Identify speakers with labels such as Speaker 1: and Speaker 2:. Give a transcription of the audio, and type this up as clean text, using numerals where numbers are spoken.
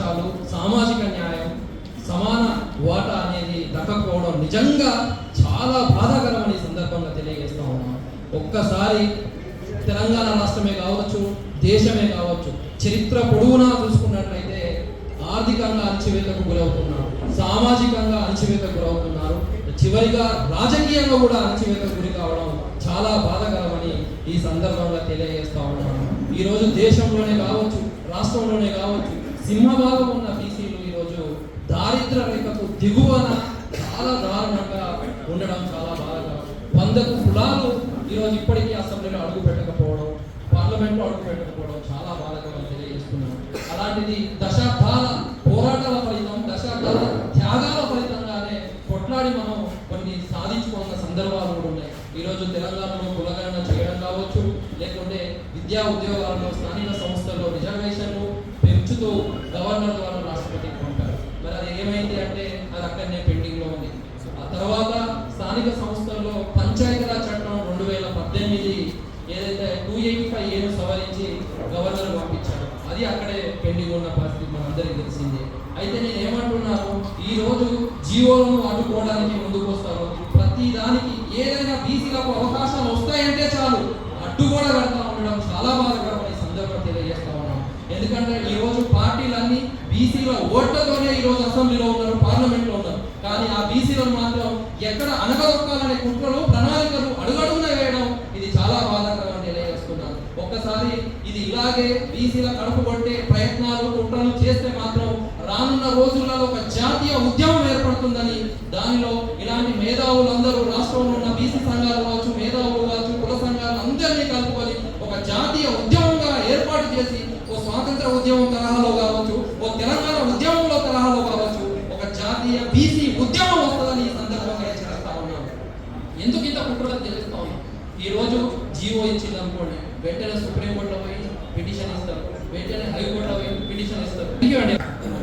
Speaker 1: అవకాశాలు, సామాజిక న్యాయం, సమాన వాటా అనేది దక్కకపోవడం నిజంగా చాలా బాధాకరమని సందర్భంగా తెలియజేస్తా ఉన్నాం. ఒక్కసారి తెలంగాణ రాష్ట్రమే కావచ్చు, దేశమే కావచ్చు, చరిత్ర పొడవునా చూసుకున్నట్లయితే ఆర్థికంగా అణచివేతకు గురవుతున్నారు, సామాజికంగా అణచివేతకు గురవుతున్నారు, చివరిగా రాజకీయంగా కూడా అణచివేతకు గురి కావడం చాలా బాధాకరమని ఈ సందర్భంగా తెలియజేస్తా ఉన్నాను. ఈరోజు దేశంలోనే కావచ్చు, రాష్ట్రంలోనే కావచ్చు, సింహభాగం ఉన్న బీసీలు ఈరోజు దారిద్ర రేఖకు దిగువన చాలా దారుణంగా ఉండడం చాలా బాధాకరం. 100కు కులాలు ఈరోజు ఇప్పటికీ అసెంబ్లీలో అడుగు పెట్టకపోవడం, పార్లమెంట్లో అడుగు పెట్టకపోవడం చాలా బాధాకరం తెలియజేస్తున్నాను. అలాంటిది దశాబ్దాల పోరాటాల ఫలితం, దశాబ్దాల త్యాగాల ఫలితంగానే కొట్లాడి మనం కొన్ని సాధించుకున్న సందర్భాలు కూడా ఉన్నాయి. ఈరోజు తెలంగాణలో కులగణన చేయడం కావచ్చు, లేకుంటే విద్యా ఉద్యోగాల్లో స్థానిక సంస్థల్లో రిజర్వేషన్లు పెంచుతూ గవర్నర్ ద్వారా రాష్ట్రపతికి పంపారు. మరి అది ఏమైంది అంటే అది అక్కడనే పెండింగ్లో ఉంది. ఆ తర్వాత స్థానిక సంస్థల్లో పంచాయతీరాజ్ చట్టం 2018 ఏదైతే 285 సవరించి గవర్నర్ పంపించారు, అది అక్కడే పెండింగ్ ఉన్న పరిస్థితి మనందరికీ తెలిసిందే. అయితే నేను ఏమంటున్నాను, ఈ రోజు జీవోలను అడ్డుకోవడానికి ముందుకు వస్తారు. ప్రతి దానికి ఏదైనా బీసీలకు అవకాశాలు వస్తాయంటే చాలు అడ్డు కూడా కడతా ఉండడం చాలా బాధాకరమైన సందర్భం తెలియజేస్తా ఉన్నాం. ఎందుకంటే ఈ రోజు పార్టీలన్నీ బీసీల ఓట్లతోనే ఈ రోజు అసెంబ్లీలో ఉన్నారు, పార్లమెంట్లో ఉన్నారు. కానీ ఆ బీసీలను మాత్రం ఎక్కడ అనగదొక్కాలనే కుట్రలు, ప్రణాళికలు అడుగడుగున వేయడం ఇది చాలా బాధాకరం తెలియజేస్తున్నాను. ఒక్కసారి ఇది ఇలాగే బీసీల కడుపు కొట్టే ప్రయత్నాలు, కుట్రలు చేస్తే మాత్రం రానున్న రోజులలో ఒక జాతీయ ఉద్యమం ఏర్పడుతుందని, దానిలో ఇలాంటి మేధావులందరూ రాష్ట్రంలో ఉన్న బీసీ సంఘాలు కావచ్చు, మేధావులు కావచ్చు, కుల సంఘాలు అందరినీ కలుపుకొని ఒక జాతీయ ఉద్యమంగా ఏర్పాటు చేసి ఓ స్వాతంత్ర ఉద్యమం తరహాలో కావచ్చు, ఓ తెలంగాణ ఉద్యమంలో తరహాలో కావచ్చు, ఒక జాతీయ బీసీ ఉద్యమం వస్తుందని ఈ సందర్భంగా హెచ్చరిస్తా ఉన్నాను. ఎందుకు ఇంత కుట్రలు తెలుస్తా ఉన్నాం? ఈ రోజు జీవో ఇచ్చింది అనుకోండి, వెంటనే సుప్రీంకోర్టులో పోయి పిటిషన్ ఇస్తారు, వెంటనే హైకోర్టులో పోయి పిటిషన్ ఇస్తారు.